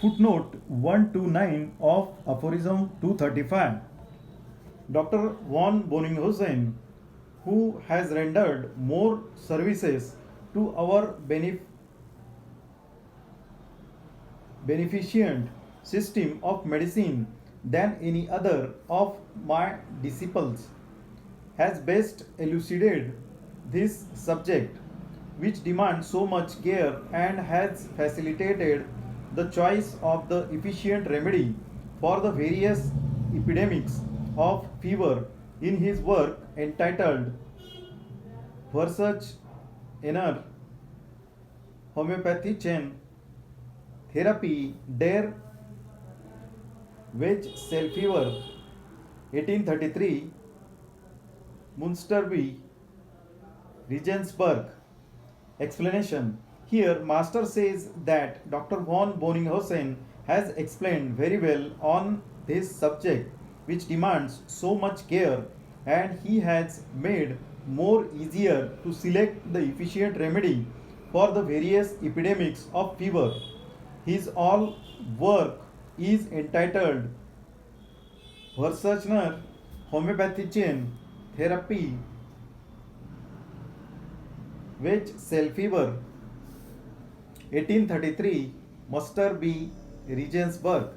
Footnote 129 of Aphorism 235. Dr. von Boninghausen, who has rendered more services to our beneficent system of medicine than any other of my disciples, has best elucidated this subject, which demands so much care, and has facilitated the choice of the efficient remedy for the various epidemics of fever in his work entitled Versuch einer Homöopathischen Therapie der Wechselfieber, 1833, Munsterby, Regensburg. Explanation. Here, Master says that Dr. von Boninghausen has explained very well on this subject, which demands so much care, and he has made more easier to select the efficient remedy for the various epidemics of fever. His all work is entitled Versuchner Homöopathischen Therapie Wechselfieber, 1833, Muster B. Regensburg.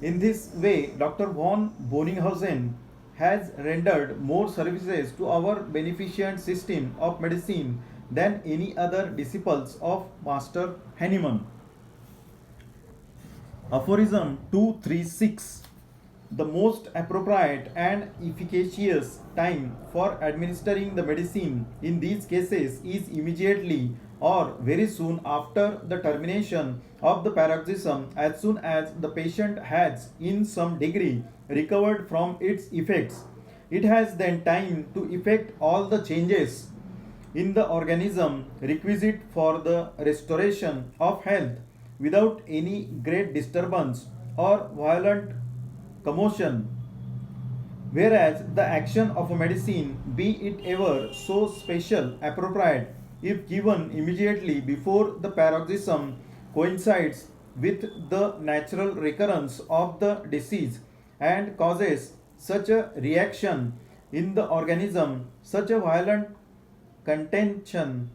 In this way, Dr. von Boninghausen has rendered more services to our beneficent system of medicine than any other disciples of Master Hahnemann. Aphorism 236. The most appropriate and efficacious time for administering the medicine in these cases is immediately or very soon after the termination of the paroxysm, as soon as the patient has in some degree recovered from its effects. It has then time to effect all the changes in the organism requisite for the restoration of health without any great disturbance or violent commotion. Whereas the action of a medicine, be it ever so special, appropriate, if given immediately before the paroxysm, coincides with the natural recurrence of the disease and causes such a reaction in the organism, such a violent contention,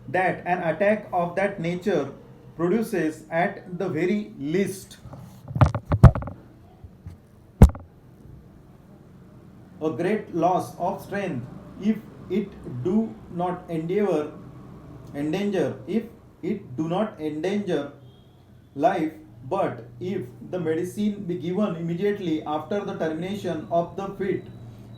that an attack of that nature produces at the very least a great loss of strength, if it do not endanger life. But if the medicine be given immediately after the termination of the fit,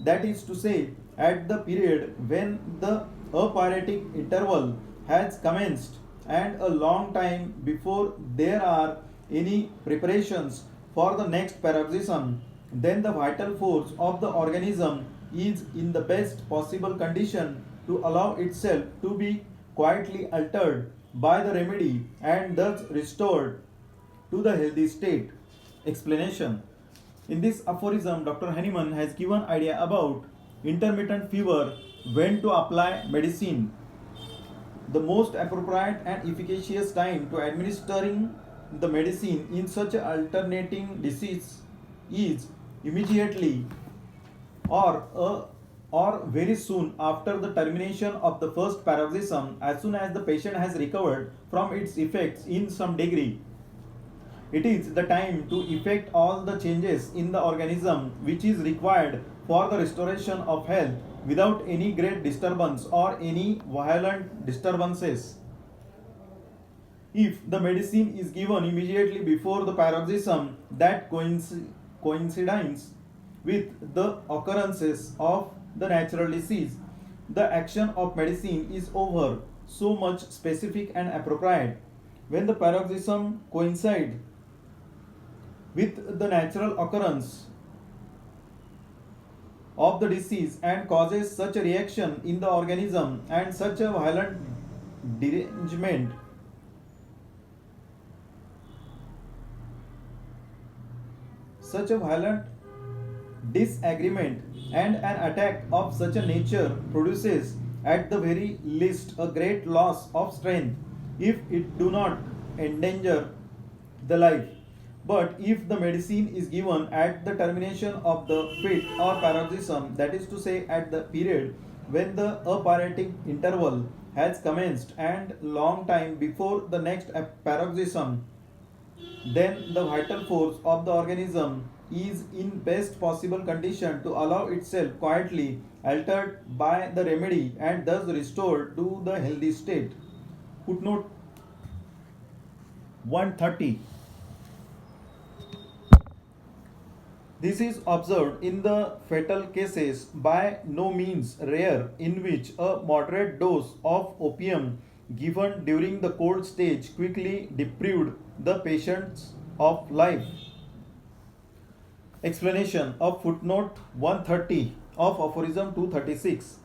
that is to say, at the period when the apyretic interval has commenced, and a long time before there are any preparations for the next paroxysm, then the vital force of the organism is in the best possible condition to allow itself to be quietly altered by the remedy, and thus restored to the healthy state. Explanation. In this aphorism, Dr. Hahnemann has given idea about intermittent fever, when to apply medicine. The most appropriate and efficacious time to administering the medicine in such an alternating disease is immediately or very soon after the termination of the first paroxysm, as soon as the patient has recovered from its effects in some degree. It is the time to effect all the changes in the organism which is required for the restoration of health without any great disturbance or any violent disturbances. If the medicine is given immediately before the paroxysm that coincides with the occurrences of the natural disease, the action of medicine is over so much specific and appropriate. When the paroxysm coincides with the natural occurrence of the disease and causes such a reaction in the organism and such a violent derangement such a violent disagreement and an attack of such a nature produces at the very least a great loss of strength, if it do not endanger the life. But if the medicine is given at the termination of the fit or paroxysm, that is to say, at the period when the aperitic interval has commenced and long time before the next paroxysm, then the vital force of the organism is in best possible condition to allow itself quietly altered by the remedy and thus restored to the healthy state. Footnote 130. This is observed in the fatal cases, by no means rare, in which a moderate dose of opium given during the cold stage quickly deprived the patients of life. Explanation of footnote 130 of aphorism 236.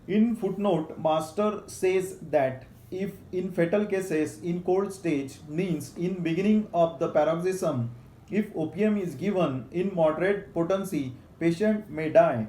In footnote, Master says that if in fatal cases in cold stage means in beginning of the paroxysm, if opium is given in moderate potency, patient may die.